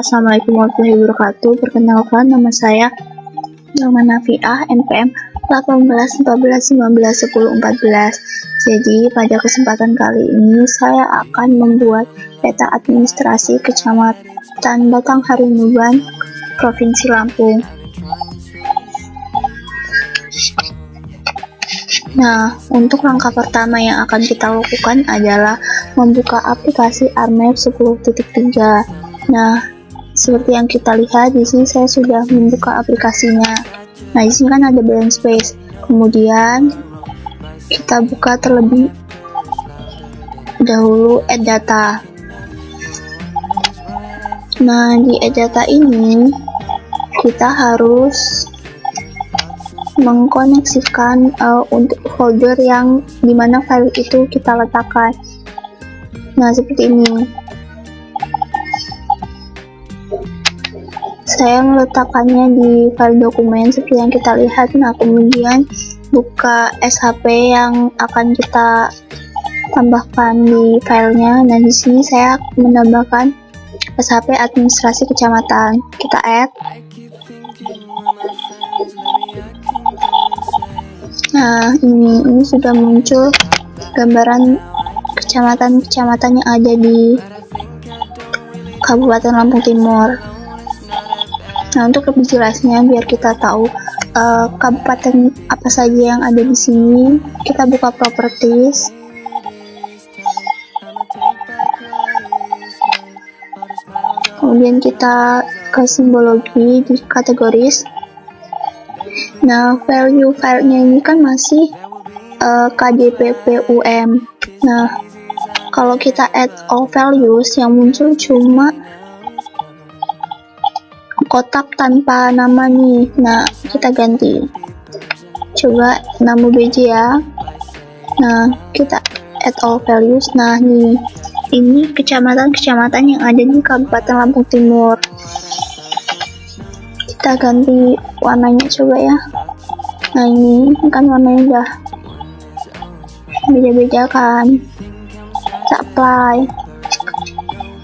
Assalamualaikum warahmatullahi wabarakatuh. Perkenalkan, nama saya Nurma Nafiah, NPM 1814191014. Jadi pada kesempatan kali ini saya akan membuat peta administrasi Kecamatan Batang Harinuban, Provinsi Lampung. Nah, untuk langkah pertama yang akan kita lakukan adalah membuka aplikasi ARMAP 10.3. Nah, seperti yang kita lihat di sini saya sudah membuka aplikasinya. Nah, di sini kan ada blank space. Kemudian kita buka terlebih dahulu add data. Nah, di add data ini kita harus mengkoneksikan untuk folder yang dimana file itu kita letakkan. Nah, seperti ini. Saya meletakkannya di file dokumen seperti yang kita lihat. Nah, kemudian buka SHP yang akan kita tambahkan di filenya. Nah, di sini saya menambahkan SHP administrasi kecamatan. Kita add. Nah, ini sudah muncul gambaran kecamatan-kecamatan yang ada di Kabupaten Lampung Timur. Nah, untuk lebih jelasnya biar kita tahu kabupaten apa saja yang ada di sini, kita buka properties. Kemudian kita ke simbologi di kategoris. Nah, value filenya ini kan masih KDPPUM. Nah, kalau kita add all values yang muncul cuma kotak tanpa nama nih. Nah, kita ganti. Coba nama BJ ya. Nah, kita add all values. Nah, nih. Ini kecamatan-kecamatan yang ada di Kabupaten Lampung Timur. Kita ganti warnanya coba ya. Nah, ini kan warnanya udah beda-beda kan. Kita apply.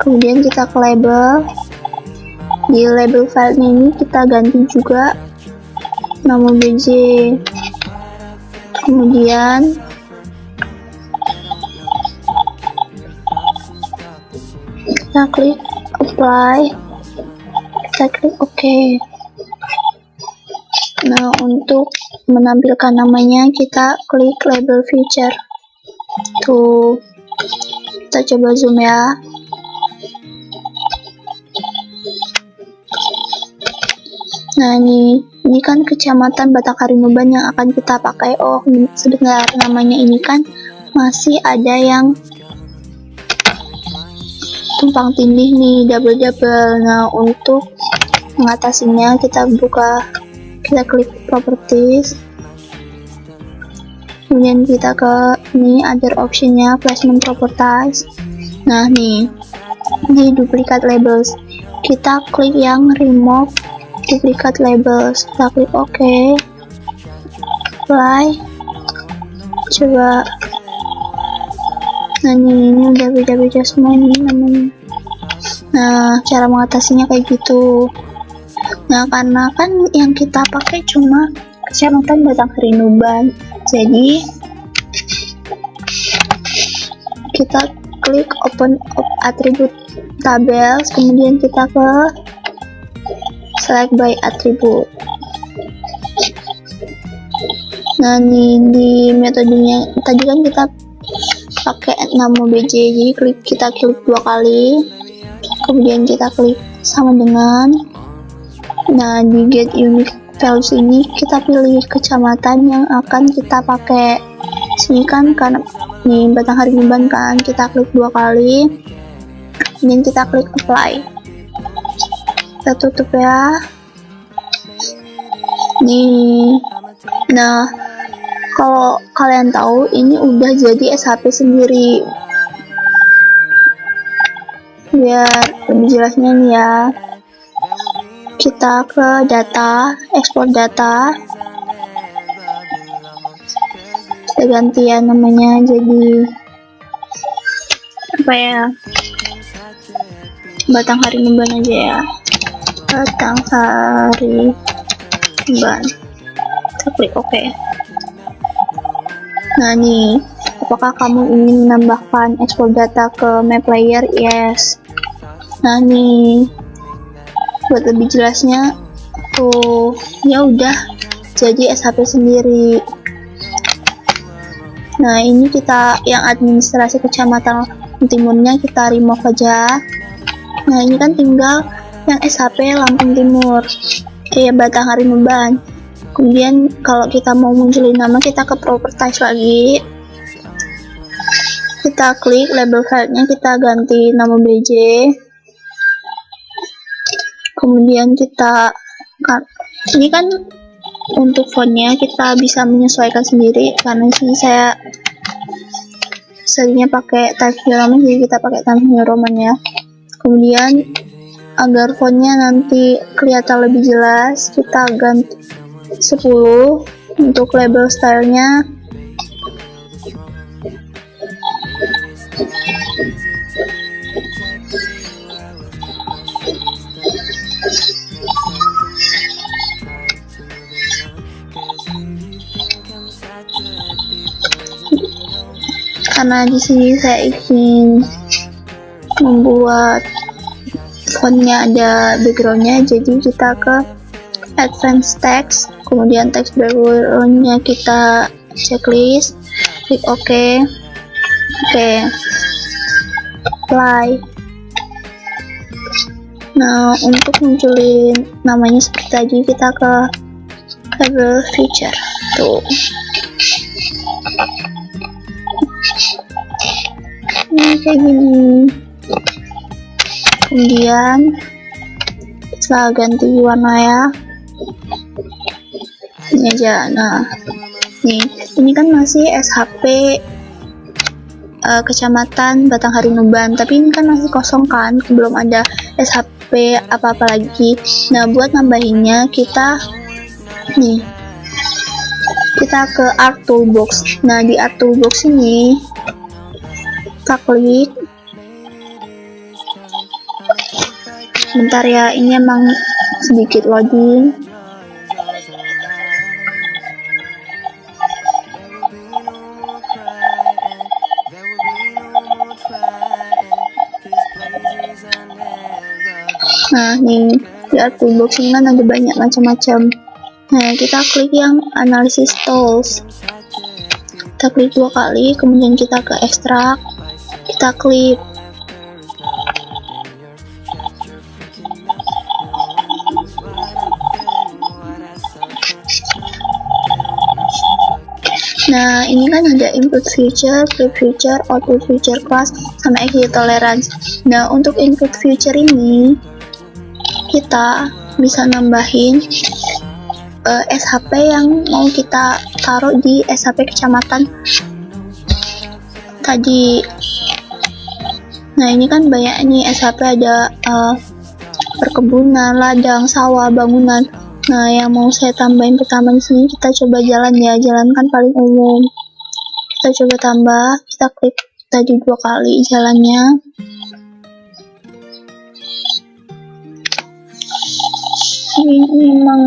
Kemudian kita ke label. Di label file ini kita ganti juga nama BJ. Kemudian kita klik apply. Kita klik OK. Nah, untuk menampilkan namanya kita klik label feature. Tuh, kita coba zoom ya. Nah, ini kan kecamatan Batang Harinuban yang akan kita pakai. Oh, sedengar namanya ini kan masih ada yang tumpang tindih nih, double-double. Nah, untuk mengatasinya kita klik properties. Kemudian kita ke ini other optionnya placement properties. Nah, nih di duplicate labels kita klik yang remove duplicate labels. Kita klik OK. Apply. Coba. Nah, ini udah beda-beda semua ini namanya. Nah, cara mengatasinya kayak gitu. Nah, karena kan yang kita pakai cuma Kecamatan Batang Harinuban, jadi kita klik open attribute tables, kemudian kita ke select by attribute. Nah, di metodenya tadi kan kita pakai nama BJ, jadi kita klik 2 kali, kemudian kita klik sama dengan. Nah, di get unique values ini kita pilih kecamatan yang akan kita pakai. Sini kan karena nih Batang Harinuban kan, kita klik 2 kali, kemudian kita klik apply. Kita tutup ya. Nih. Nah, kalau kalian tahu ini udah jadi SHP sendiri. Biar lebih jelasnya nih ya. Kita ke data, export data. Kita ganti ya namanya jadi apa ya? batang harimban aja ya, batang harimban. Kita klik OK. Nah nih, apakah kamu ingin menambahkan ekspor data ke map layer? Yes. Nah nih, buat lebih jelasnya tuh, ya udah jadi SHP sendiri. Nah ini kita yang administrasi kecamatan timurnya kita remove aja. Nah ini kan tinggal yang SHP Lampung Timur, kayak batang harimban. Kemudian kalau kita mau munculin nama, kita ke properties lagi, kita klik label filenya, kita ganti nama BJ. Kemudian kita ini kan untuk fontnya kita bisa menyesuaikan sendiri, karena di sini saya seringnya pakai Times New Roman, jadi kita pakai Times New Roman ya. Kemudian agar fontnya nanti kelihatan lebih jelas, kita ganti 10 untuk label stylenya. Karena di sini saya ingin membuat fontnya ada backgroundnya, jadi kita ke advanced text, kemudian text backgroundnya kita checklist, klik OK. Apply. Nah untuk munculin namanya seperti tadi, kita ke label feature tuh. Ini kayak gini. Kemudian setelah ganti warna ya, ini aja. Nah nih, ini kan masih SHP kecamatan Batang Harimban, tapi ini kan masih kosong kan, belum ada SHP apa-apa lagi. Nah buat nambahinnya kita nih, kita ke Art Toolbox. Nah di Art Toolbox ini kita klik. Bentar ya, ini emang sedikit loading. Nah nih, di Art Toolbox ini kan ada banyak macam-macam. Nah kita klik yang Analysis Tools, kita klik 2 kali, kemudian kita ke Extract, kita klik. Nah ini kan ada input feature, clip feature, output feature class, sama exit tolerance. Nah untuk input feature ini kita bisa nambahin SHP yang mau kita taruh di SHP kecamatan tadi. Nah ini kan banyak nih SHP, ada perkebunan, ladang, sawah, bangunan. Nah yang mau saya tambahin pertama di sini, kita coba jalan ya, jalan kan paling umum. Kita coba tambah, kita klik tadi 2 kali jalannya. Ini memang,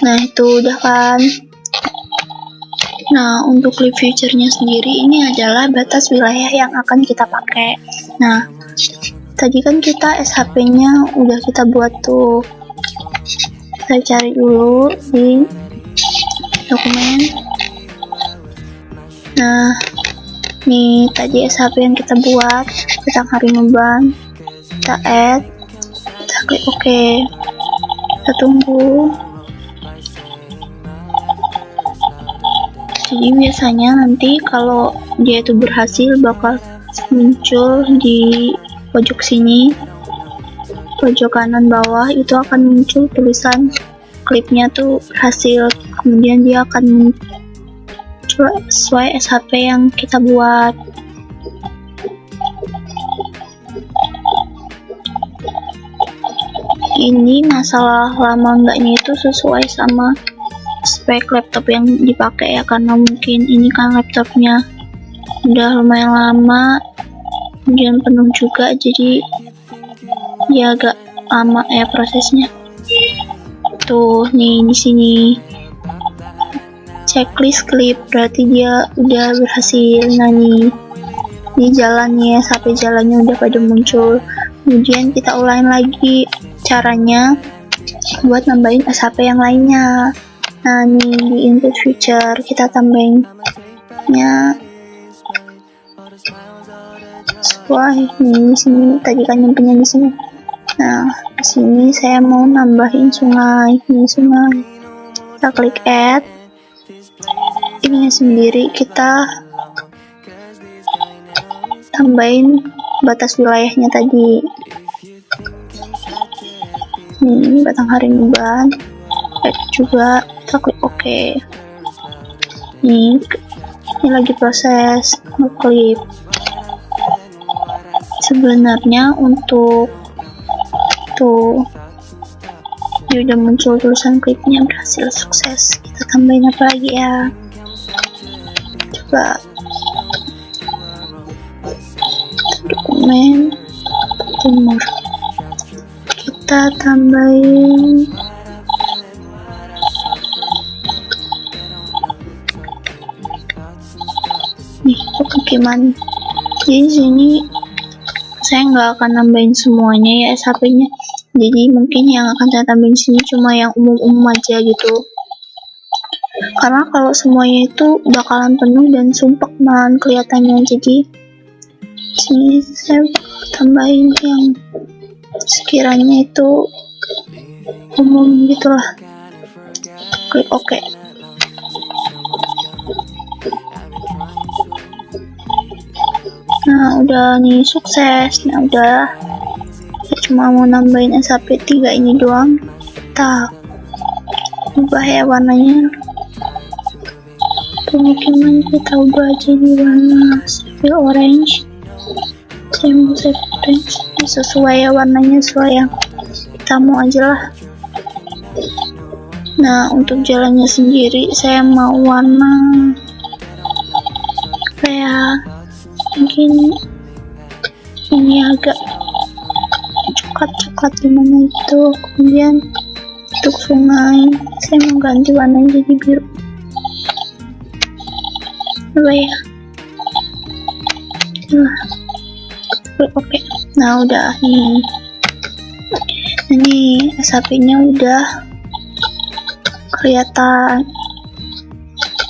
nah itu udah kan. Nah untuk clip feature-nya sendiri, ini adalah batas wilayah yang akan kita pakai. Nah tadi kan kita SHP-nya udah kita buat tuh. Saya cari dulu di dokumen. Nah nih tadi SHP yang kita buat, Batang Harimban, kita add, kita klik OK, kita tunggu. Jadi biasanya nanti kalau dia itu berhasil, bakal muncul di pojok sini, pojok kanan bawah itu akan muncul tulisan klipnya tuh berhasil. Kemudian dia akan muncul sesuai SHP yang kita buat. Ini masalah lama enggaknya itu sesuai sama spek laptop yang dipakai ya, karena mungkin ini kan laptopnya udah lumayan lama, kemudian penuh juga, jadi dia agak lama ya prosesnya. Tuh nih di sini checklist klip, berarti dia udah berhasil. Nah nih ini jalannya, sampai jalannya udah pada muncul. Kemudian kita ulangin lagi caranya buat nambahin SHP yang lainnya. Nah nih di input feature kita tambahinnya sesuai nih di sini, tadi kan nyimpennya di sini. Nah di sini saya mau nambahin sungai, ini sungai. Kita klik add, ini sendiri kita tambahin batas wilayahnya tadi. Ini batang Haringbuan, add juga, kita klik OK. Ini lagi proses ngeklip. Sebenarnya untuk tuh dia udah muncul tulisan klipnya berhasil sukses. Kita tambahin apa lagi ya, coba dokumen timur, kita tambahin nih pemukiman. Jadi sini saya nggak akan nambahin semuanya ya SHP-nya, jadi mungkin yang akan saya tambahin sini cuma yang umum-umum aja gitu, karena kalau semuanya itu bakalan penuh dan sumpek man kelihatannya. Jadi sini saya tambahin yang sekiranya itu umum gitulah. Klik OK. Nah udah nih sukses. Nah udah, saya cuma mau nambahin SHP 3 ini doang. Kita ubah ya warnanya, pemukiman kita ubah jadi warna sipil orange. Saya mau save orange, sesuai ya warnanya, sesuai yang kita mau aja lah. Nah untuk jalannya sendiri saya mau warna kayak mungkin ini agak coklat gimana gitu. Kemudian untuk sungai saya mau ganti warnanya jadi biru. Apa ya? Nah, oke. Nah udah nih. Ini SHP-nya udah kelihatan.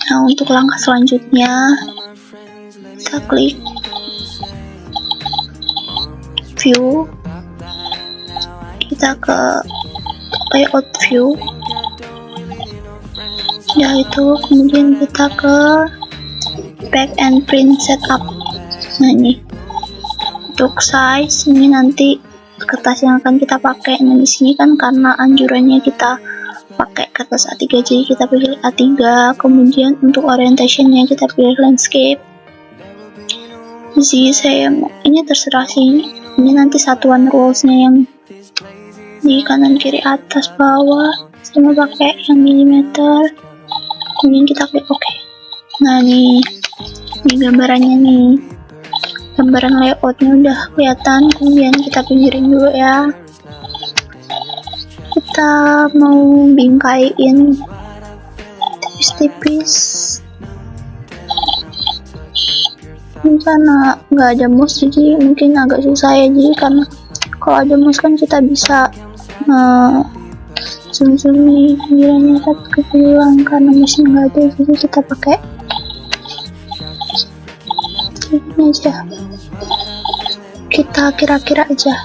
Nah untuk langkah selanjutnya kita klik view, kita ke layout view ya itu, kemudian kita ke back and print setup. Nah ini untuk size, ini nanti kertas yang akan kita pakai. Nah di sini kan karena anjurannya kita pakai kertas A3, jadi kita pilih A3. Kemudian untuk orientationnya kita pilih landscape. Di sini saya mau, ini terserah sih, ini nanti satuan rulesnya yang di kanan kiri atas bawah. Saya mau pakai yang milimeter. Kemudian kita klik OK. Nah nih gambarannya nih, gambaran layoutnya udah kelihatan. Kemudian kita pinggirin dulu ya, kita mau bingkaiin tipis-tipis. Ini karena nggak ada mouse jadi mungkin agak susah ya, jadi karena kalau ada mouse kan kita bisa zoom nih pinggirannya, tapi kebetulan karena mouse nggak ada jadi kita pakai ini aja, kita kira-kira aja.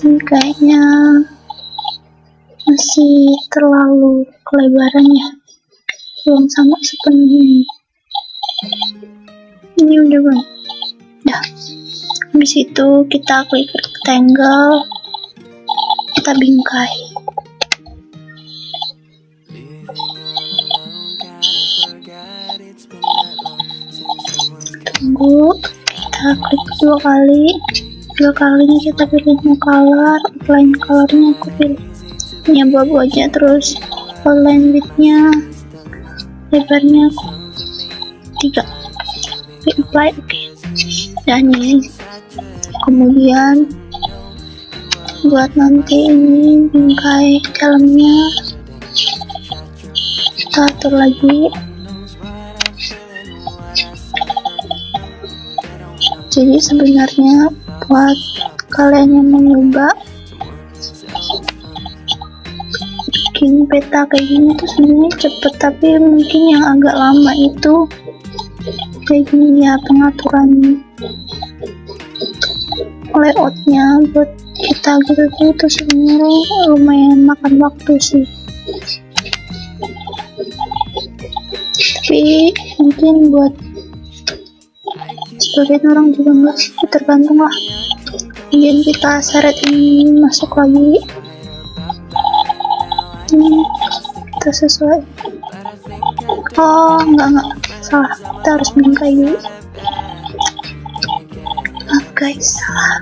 Ini kayaknya masih terlalu kelebaran ya, belum sama sepenuhnya. Ini udah belum? Dah. Habis itu kita klik rectangle, kita bingkai. Tunggu, kita klik dua kalinya kita pilih new color, outline colornya aku pilih ini abu-abu aja, terus outline widthnya, lebarnya 3. apply. Oke. Dan ini kemudian buat nanti ini bingkai dalamnya kita atur lagi. Jadi sebenarnya buat kalian yang mau nyoba bikin peta kayak gini tuh sebenarnya cepet, tapi mungkin yang agak lama itu kayak gini ya, pengaturan layoutnya buat kita gitu tuh, itu sebenarnya lumayan makan waktu sih. Tapi mungkin buat sebagian orang juga nggak, tergantung lah. Kemudian kita seret ini masuk lagi, ini kita sesuai. Oh enggak, salah, kita harus bingkai dulu. Guys, salah.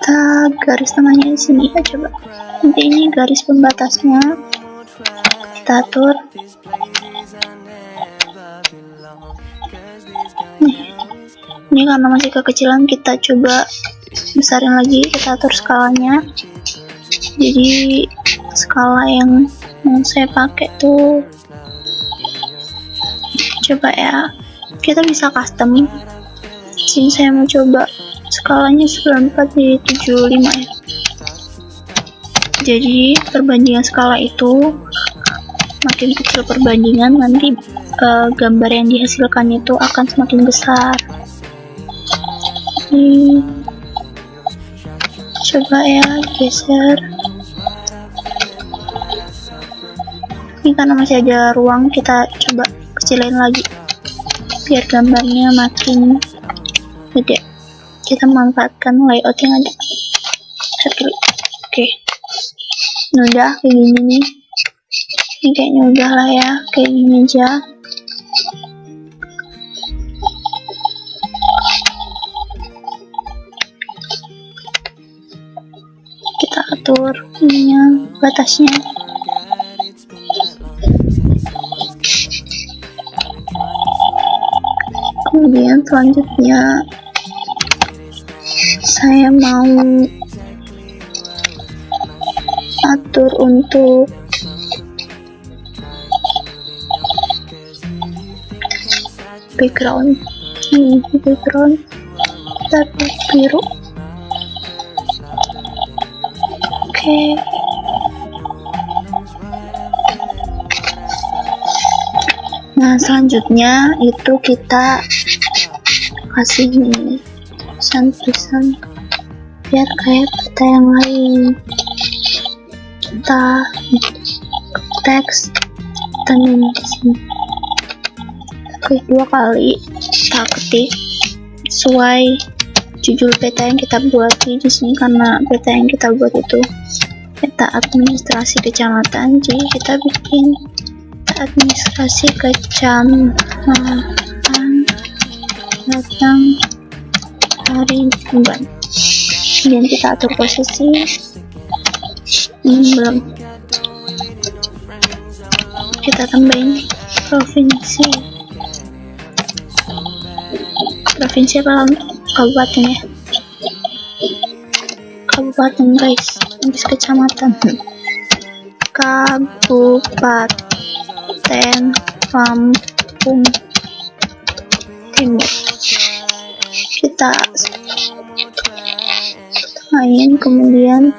Kita garis tengahnya di sini ya, coba. Nanti ini garis pembatasnya kita atur. Ini karena masih kekecilan, kita coba besarin lagi, kita atur skalanya. Jadi skala yang saya pakai tuh, coba ya, kita bisa custom. Sini saya mau coba skalanya 94 jadi 75 ya. Jadi perbandingan skala itu makin kecil perbandingan, nanti gambar yang dihasilkan itu akan semakin besar. Coba ya, geser. Ini karena masih ada ruang, kita coba kecilin lagi biar gambarnya makin gede. Kita manfaatkan layout yang ada. Oke. Nah, udah kayak gini nih. Ini kayaknya udah lah ya, kayak gini aja. Kita atur ininya, batasnya. Kemudian selanjutnya saya mau atur untuk background. Ini background tapi biru. Oke. Nah, selanjutnya itu kita kasih ini tulisan biar kayak peta yang lain. Kita teks dan ini di sini. Klik 2 kali, kita ketik sesuai judul peta yang kita buat. Di sini karena peta yang kita buat itu peta administrasi kecamatan, jadi kita bikin peta administrasi kecamatan datang hari bulan. Kemudian kita atur posisi. Ini belum, kita tambahin provinsi apa kabupaten ya, kabupaten guys, habis kecamatan. Kabupaten Lampung Timur. Kita main, kemudian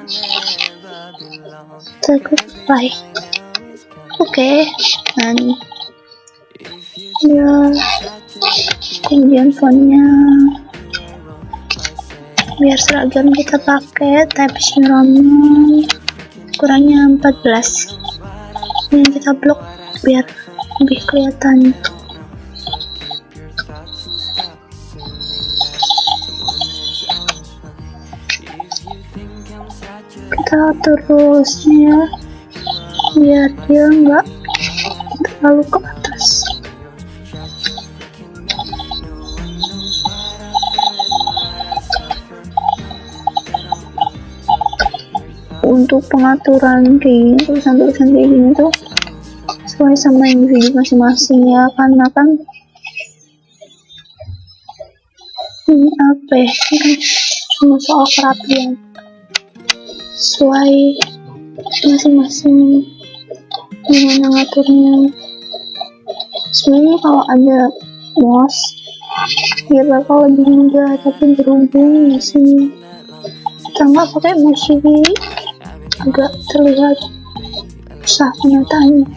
kita apply. Oke. Nah nih ya, kemudian fontnya biar seragam kita pakai Times New Roman, ukurannya 14. Ini kita blok biar lebih kelihatan. Kita atur terusnya biar dia enggak terlalu ke atas. untuk pengaturan kayak gini, tulisan-tulisan kayak gini tuh sesuai sama individu masing-masing ya, karena kan ini apa ya, ini kan cuma soal kerapian, sesuai masing-masing gimana ngaturnya. Sebenarnya kalau ada mos ya bakal lebih mudah, tapi berhubung di sini kita nggak pakai mos jadi agak terlihat susah penyataannya.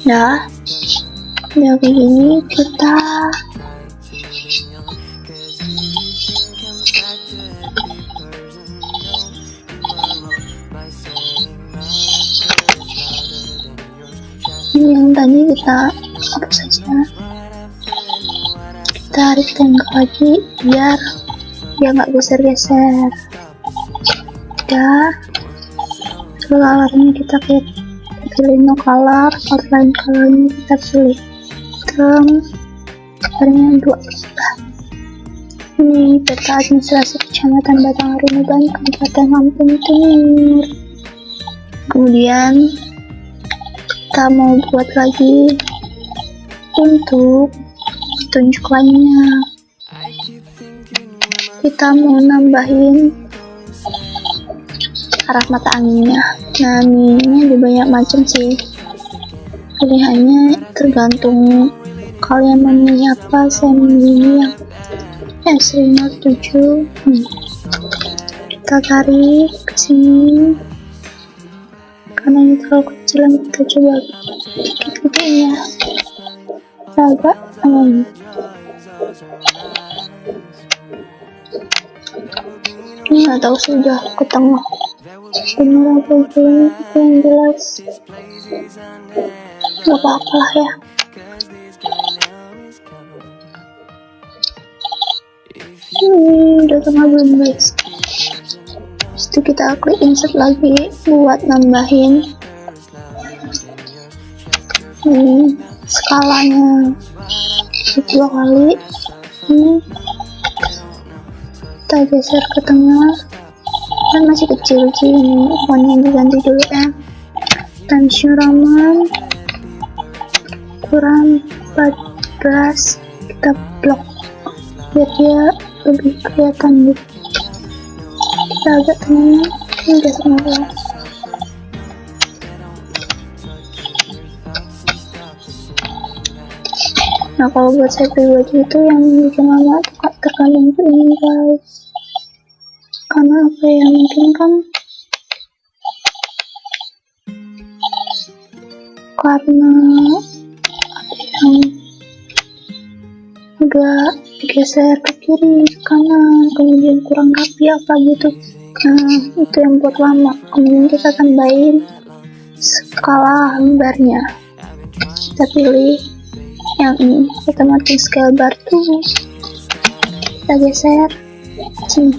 Nah, kayak gini kita ini yang tadi kita hapus saja, kita rectangle lagi biar dia nggak geser-geser. Ya, colornya kita pilih no color, outline colornya kita pilih hitam, warnanya 2. Ini peta administrasi Kecamatan Batanghari Nuban, Kabupaten Lampung Timur. Kemudian kita mau buat lagi untuk petunjuk lainnya. Kita mau nambahin arah mata anginnya. Nah, ini ada banyak macam sih, pilihannya tergantung kalian memilih apa. Saya memilih yang S57. Kita tarik ke sini karena ini terlalu kecil, kita coba dikit ya, agak ini nggak tahu sudah ke tengah benar apa itu yang jelas, nggak apa-apa lah ya. Udah tengah belum guys? Itu kita klik insert lagi buat nambahin skalanya 2 kali. Kita geser ke tengah, kan masih kecil sih, ini fontnya diganti dulu ya. Times New Roman kurang 14 kita blok biar dia lebih kelihatan gitu. Kita agak tengah, ini udah tengah ya. Nah, kalau buat saya pribadi itu yang bikin lama terkadang itu ini guys, karena apa ya, mungkin kan karena ada yang agak geser ke kiri ke kanan, kemudian kurang rapi apa gitu. Nah, itu yang buat lama. Kemudian kita tambahin skala lembarnya, kita pilih yang ini, otomatis scale bar tuh kita geser sini.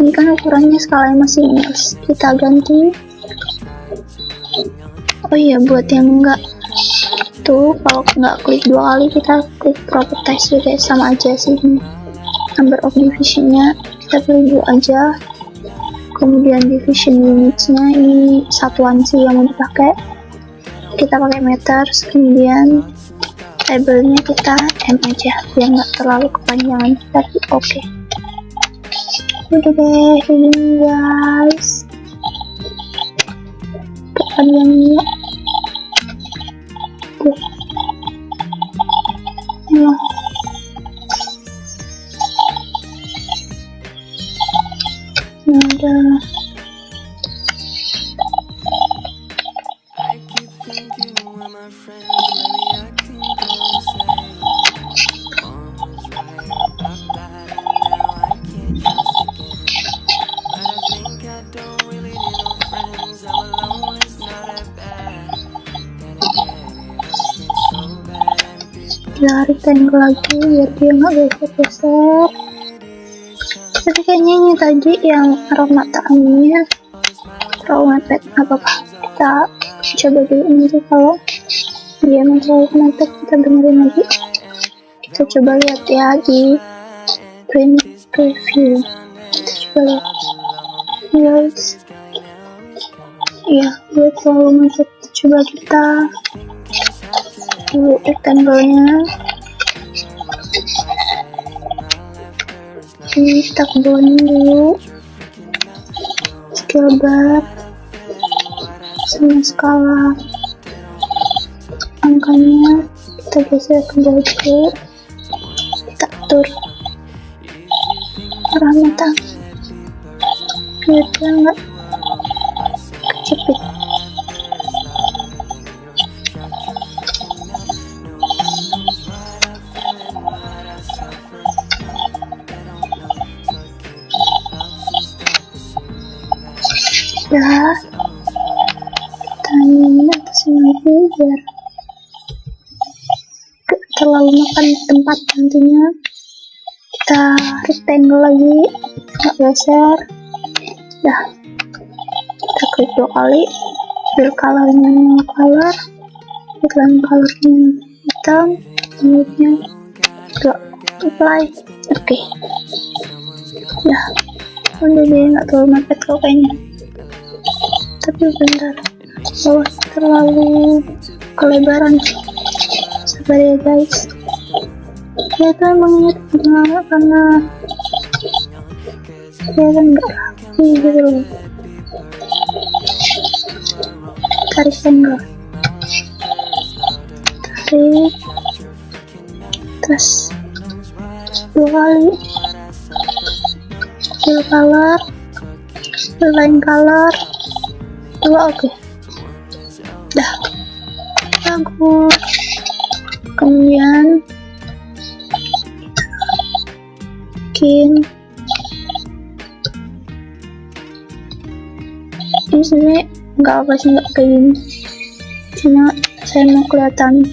Ini kan ukurannya skalanya masih minus, kita ganti. Oh iya, buat yang enggak tuh, kalau nggak klik 2 kali kita klik properties juga sama aja sih. Number of divisionnya kita pilih 2 aja, kemudian division unitsnya ini satuan sih yang mau dipakai, kita pakai meter. Kemudian labelnya kita M aja biar nggak terlalu kepanjangan, tapi oke. Udah deh ini guys, kepanjangannya ya. Udah. Kita rectangle lagi biar dia nggak geser-geser. Tapi kayaknya ini tadi yang arah mata anginnya terlalu mepet, nggak apa-apa, kita coba dulu nanti kalau dia terlalu mepet kita benerin lagi. Kita coba lihat ya di print preview. Kita coba lihat guys. Ya, gue selalu masuk. Coba kita dulu rectangle-nya. Ini kita kebawahnya dulu. Scale bar sama skala angkanya kita geser ke bawah dulu. Kita atur arah mata biar dia nggak kejepit. Ya, tangan atasin lagi biar gak terlalu makan tempat. Nantinya kita rectangle lagi, nggak geser. Dah, kita klik 2 kali, fill colornya new color, background colornya hitam, moodnya 2, apply. Oke. Dah, udah deh, nggak terlalu mepet kok kayaknya. Tapi bentar, bawah terlalu kelebaran. Sabar ya guys. Ya itu emang karena ya kan nggak rapi gitu loh. Tarik angle, tarik, terus 2 kali, fill color, line color 2. Oke. Dah bagus. Kemudian bikin ini sebenarnya nggak apa sih, nggak kayak gini, cuma saya mau kelihatan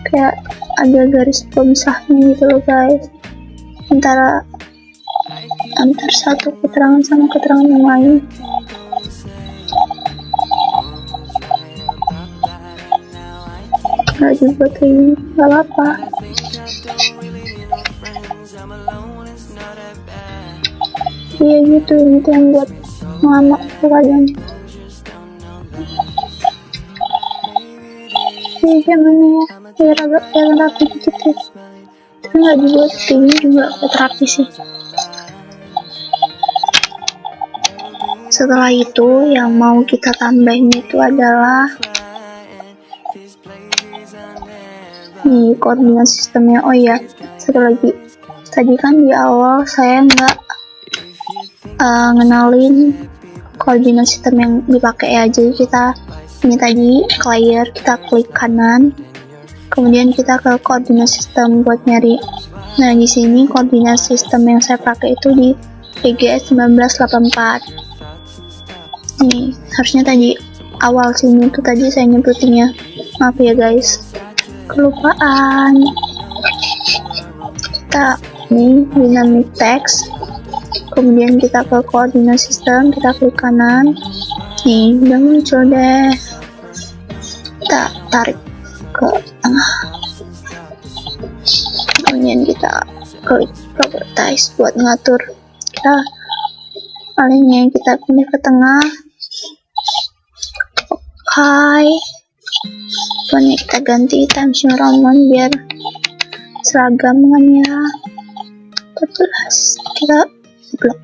kayak ada garis pemisahnya gitu loh guys, antara satu keterangan sama keterangan yang lain. Nggak juga kayak gini, nggak apa-apa. Iya gitu, itu yang buat lama kadang. Ini zamannya ya, biar agak rapi dikit ya. Tapi nggak dibuat kayak gini juga agak rapi sih. Setelah itu yang mau kita tambahin itu adalah nih koordinat sistemnya. Oh iya, satu lagi, tadi kan di awal saya nggak ngenalin koordinat sistem yang dipakai ya. Jadi kita ini tadi ke layer, kita klik kanan, kemudian kita ke koordinat sistem buat nyari. Nah di sini koordinat sistem yang saya pakai itu di PGS 1984. Nih harusnya tadi awal sini tuh tadi saya nyebutinnya, maaf ya guys, kelupaan. Kita nih dynamic text, kemudian kita ke koordinat sistem, kita klik kanan, nih udah muncul deh. Kita tarik ke tengah, kemudian kita klik properties buat ngatur. Kita palingnya kita pindah ke tengah. Oke, pokoknya kita ganti Times New Roman biar seragam kan ya. 14 kita blok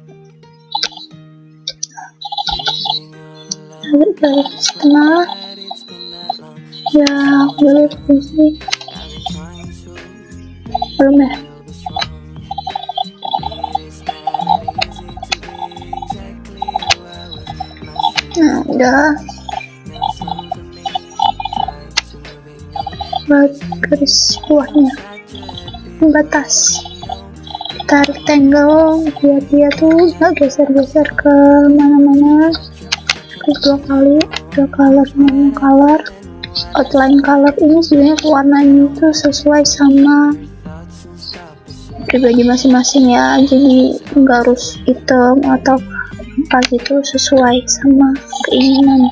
balik setengah ya. Boleh sih belum ya. Nah udah buat garis bawahnya batas, tarik rectangle biar dia tuh nggak geser-geser ke mana-mana. Klik 2 kali, color, normal color, outline color. Ini sebenarnya warnanya itu sesuai sama pribadi masing-masing ya, jadi nggak harus hitam atau apa gitu, sesuai sama keinginan.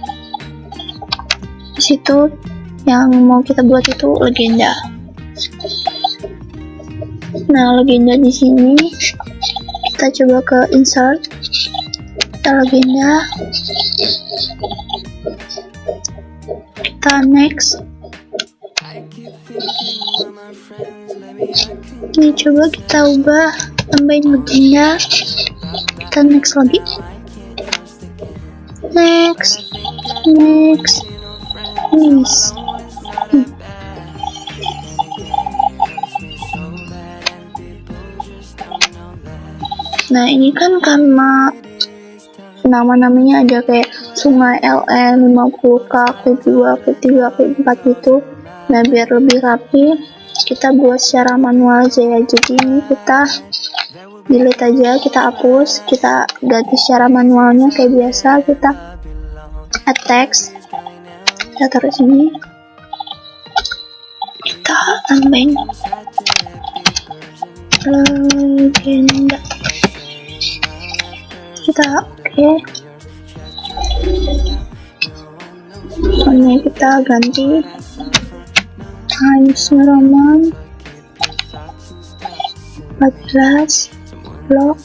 Di situ yang mau kita buat itu legenda. Nah, legenda di sini kita coba ke insert, kita legenda, kita next. Ini coba kita ubah, tambahin legenda, kita next lagi, next. Nah, ini kan karena nama-namanya ada kayak sungai LN 50K, klip 2, klip 3, klip 4 gitu. Nah, biar lebih rapi, kita buat secara manual aja ya. Jadi ini kita delete aja, kita hapus, kita ganti secara manualnya kayak biasa. Kita add text, kita taruh sini, kita tambahin legenda, kita oke. Ini kita ganti Times New Roman 14 blok.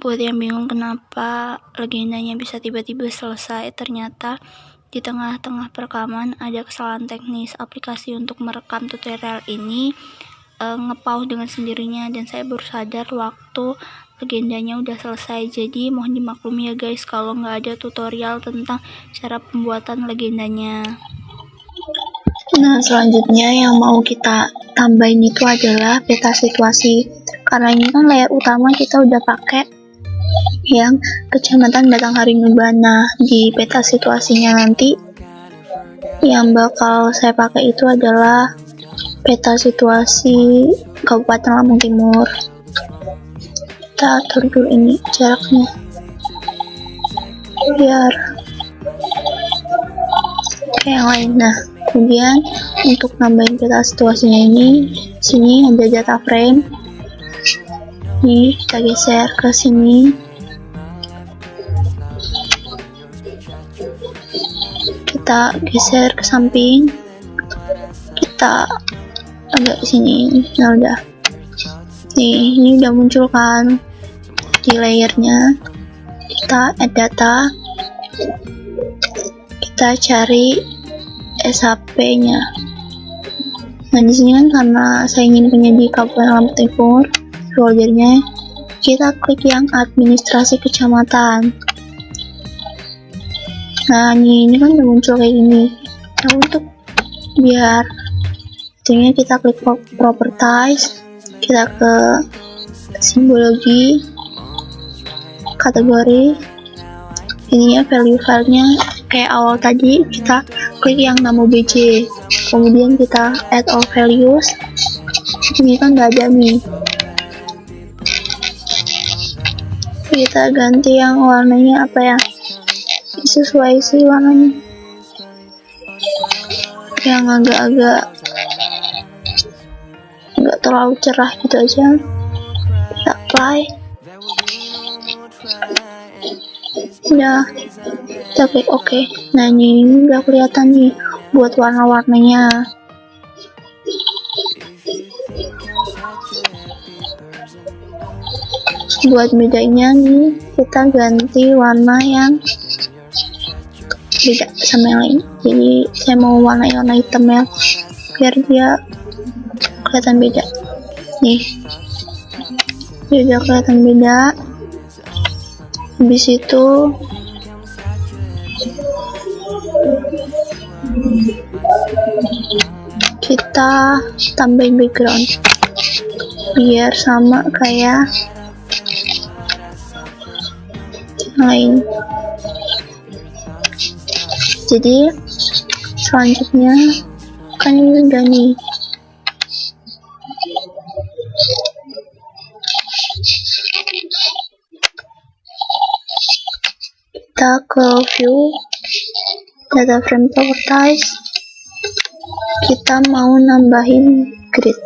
Buat yang bingung kenapa legendanya bisa tiba-tiba selesai, ternyata di tengah-tengah perekaman ada kesalahan teknis. Aplikasi untuk merekam tutorial ini nge-pause dengan sendirinya, dan saya baru sadar waktu legendanya udah selesai. Jadi mohon dimaklumi ya guys kalau nggak ada tutorial tentang cara pembuatan legendanya. Nah, selanjutnya yang mau kita tambahin itu adalah peta situasi. Karena ini kan layer utama kita udah pakai yang Kecamatan Batang Haringgebana. Di peta situasinya nanti yang bakal saya pakai itu adalah peta situasi Kabupaten Lampung Timur. Kita atur dulu ini jaraknya biar kayak yang lain. Nah, kemudian untuk nambahin peta situasinya ini, sini ada data frame. Nih, kita geser ke sini. Kita geser ke samping. Kita agak ke sini. Nah, udah. Nih, ini udah muncul kan di layernya. Kita add data. Kita cari SHP-nya. Nah, di sini kan karena saya ingin punya di Kabupaten Lampung Timur, foldernya kita klik yang administrasi kecamatan. Nah, ini kan udah muncul kayak gini. Nah, untuk biar itunya kita klik properties, kita ke simbologi, kategori, ininya value filenya kayak awal tadi, kita klik yang nama BJ, kemudian kita add all values. Ini kan nggak ada nih, kita ganti yang warnanya apa ya, sesuai sih warnanya yang agak-agak nggak terlalu cerah gitu aja. Kita apply, udah, kita klik OK. Nah, ini udah kelihatan nih buat warna-warnanya. Buat bedanya nih, kita ganti warna yang beda sama yang lain. Jadi saya mau warna hitam ya, biar dia kelihatan beda. Nih, dia udah kelihatan beda. Habis itu kita tambahin background biar sama kayak lain. Jadi selanjutnya kan ini udah nih, kita ke view data frame properties, kita mau nambahin grid.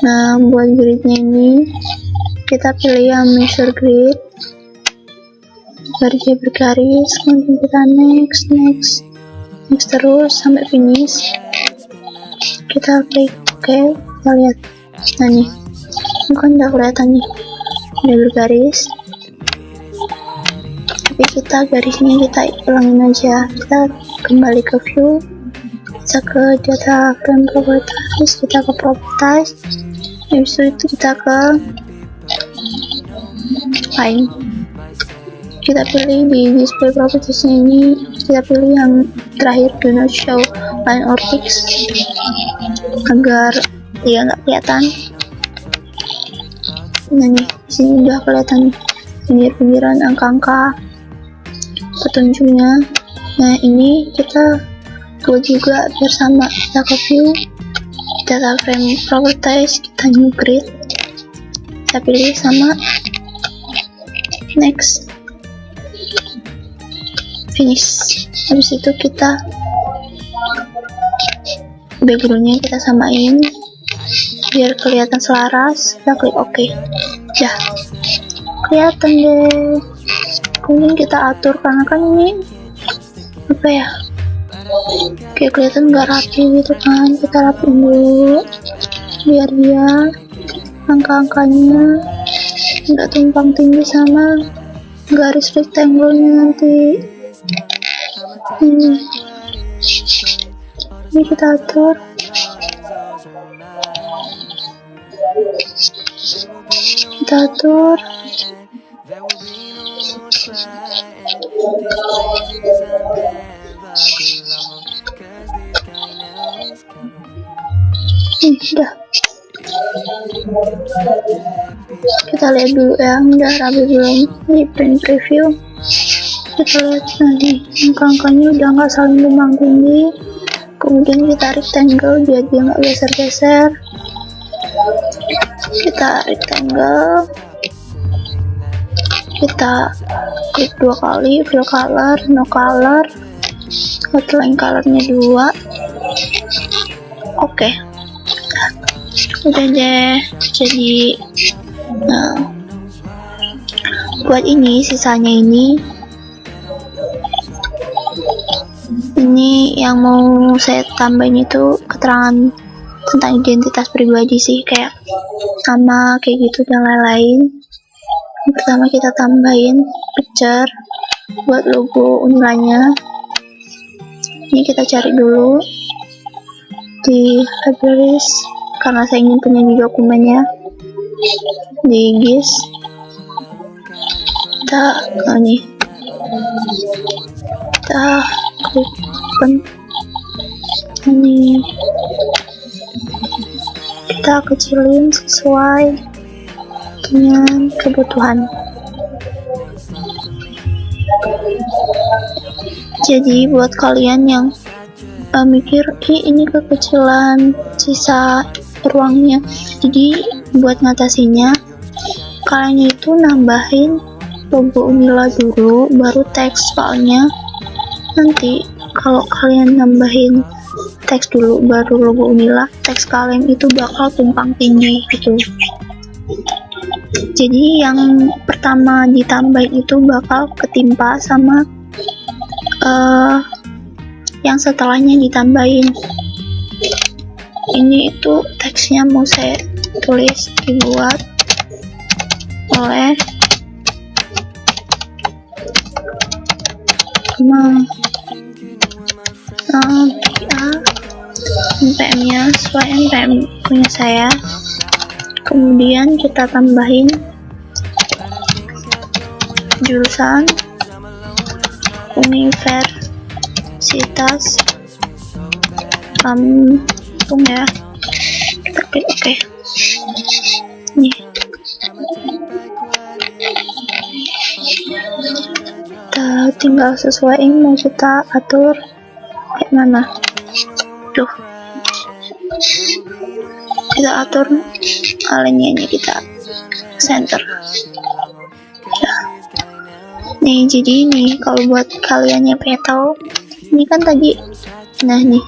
Nah, buat gridnya ini kita pilih yang measure grid, garisnya bergaris, kemudian kita next terus sampai finish. Kita klik OK, kita lihat. Nah nih, bukan udah kelihatan nih, udah bergaris. Tapi kita garisnya kita hilangin aja. Kita kembali ke view, kita ke data frame properties, kita ke properties. Habis itu kita ke line. Kita pilih di display properties ini, kita pilih yang terakhir, do not show line or text, agar dia nggak kelihatan. Nah nih, sini udah kelihatan pinggir-pinggiran angka-angka petunjuknya. Nah ini kita buat juga biar sama. Kita ke view data frame properties, kita new grid, kita pilih sama, next, finish. Habis itu kita backgroundnya kita samain biar kelihatan selaras. Kita klik OK, ya kelihatan deh. Kemudian kita atur, karena kan ini apa ya, kayak kelihatan nggak rapi gitu kan. Kita rapiin dulu biar dia angka-angkanya nggak tumpang tindih sama garis rectangle-nya nanti. Ini kita atur. Udah. Kita lihat dulu ya, udah rapi belum di print preview. Kita lihat nanti angka-angkanya udah nggak saling tumpang tindih. Kemudian kita rectangle biar dia nggak geser-geser. Kita rectangle, kita klik 2 kali, fill color, no color, outline colornya 2. Oke, udah deh. Jadi nah, buat ini sisanya ini yang mau saya tambahin itu keterangan tentang identitas pribadi sih, kayak nama kayak gitu dan lain-lain. Pertama kita tambahin picture buat logo Unilanya. Ini kita cari dulu di libraries, karena saya ingin punya di dokumennya, di GIS. Kita nih, kita klik open. Ini kita kecilin sesuai dengan kebutuhan. Jadi buat kalian yang mikir ini kekecilan sisa ruangnya, jadi buat ngatasinya kalian itu nambahin logo Unila dulu, baru teks filenya. Nanti kalau kalian nambahin teks dulu baru logo Unila, teks kalian itu bakal tumpang tindih gitu. Jadi yang pertama ditambahin itu bakal ketimpa sama yang setelahnya ditambahin. Ini itu teksnya mau saya tulis, dibuat oleh NPM-nya sesuai NPM punya saya. Kemudian kita tambahin jurusan, universitas, Lampung ya. Kita klik OK. Nih, kita tinggal sesuaiin mau kita atur kayak mana. Tuh, kita atur alinenya, kita center. Ya. Nih, jadi ini kalau buat kalian yang pengen tahu, ini kan tadi, nah nih,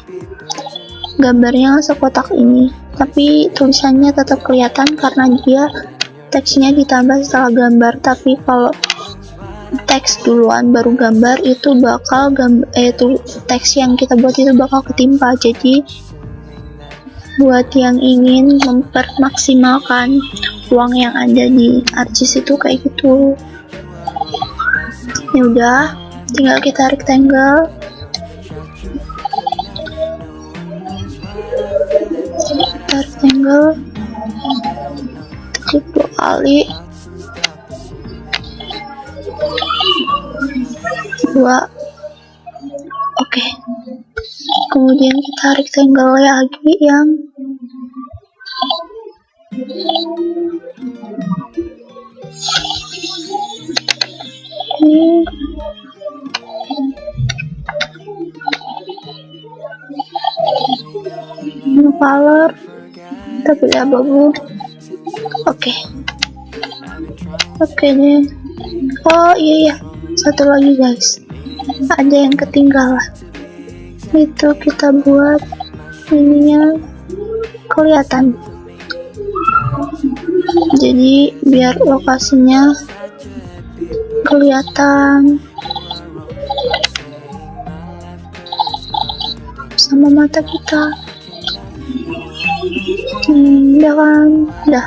gambarnya sekotak ini, tapi tulisannya tetap kelihatan karena dia teksnya ditambah setelah gambar. Tapi kalau teks duluan baru gambar itu bakal teks yang kita buat itu bakal ketimpa. Jadi buat yang ingin mempermaksimalkan uang yang ada di ArcGIS itu kayak gitu. Ya udah, tinggal kita rectangle. Kita rectangle, klik 2 kali, 2. Oke. Kemudian kita rectangle lagi yang ini. Color, kita pilih abu-abu. Oke deh. Oh iya, satu lagi guys, ada yang ketinggalan. Itu kita buat ininya kelihatan, jadi biar lokasinya kelihatan sama mata kita. Udah kan, udah.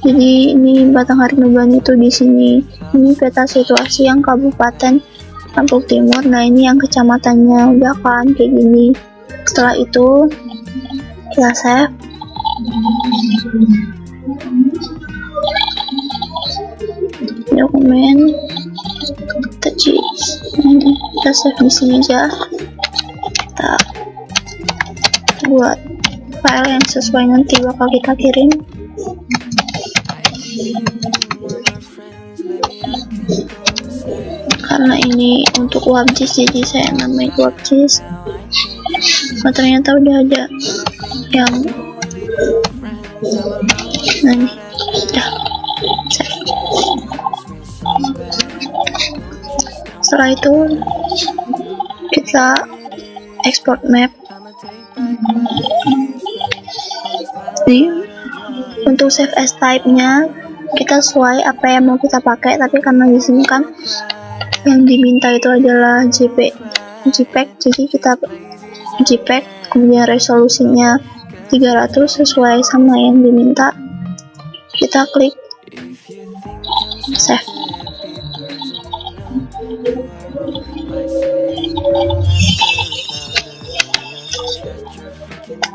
Jadi ini Batanghari itu di sini. Ini peta situasi yang Kabupaten Lampung Timur. Nah ini yang kecamatannya, udah kan kayak gini. Setelah itu kita save. Dokumen, ini kita save di sini aja. Kita buat file yang sesuai nanti bakal kita kirim. Karena ini untuk WebGIS jadi saya namain WebGIS. Oh ternyata udah ada yang nah ini udah save. Setelah itu kita export map. Jadi untuk save as type-nya kita sesuai apa yang mau kita pakai, tapi karena di sini kan yang diminta itu adalah JPEG, jadi kita JPEG, kemudian resolusinya 300 sesuai sama yang diminta. Kita klik save.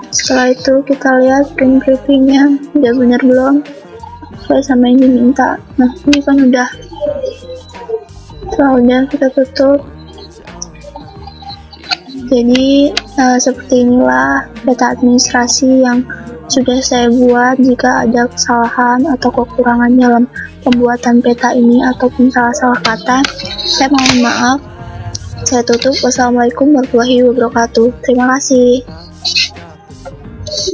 Setelah itu kita lihat print previewnya udah bener belum sesuai sama yang diminta. Nah ini kan udah. Setelah udah kita tutup. Jadi seperti inilah peta administrasi yang sudah saya buat. Jika ada kesalahan atau kekurangan dalam pembuatan peta ini ataupun salah-salah kata, saya mohon maaf. Saya tutup. Wassalamualaikum warahmatullahi wabarakatuh. Terima kasih.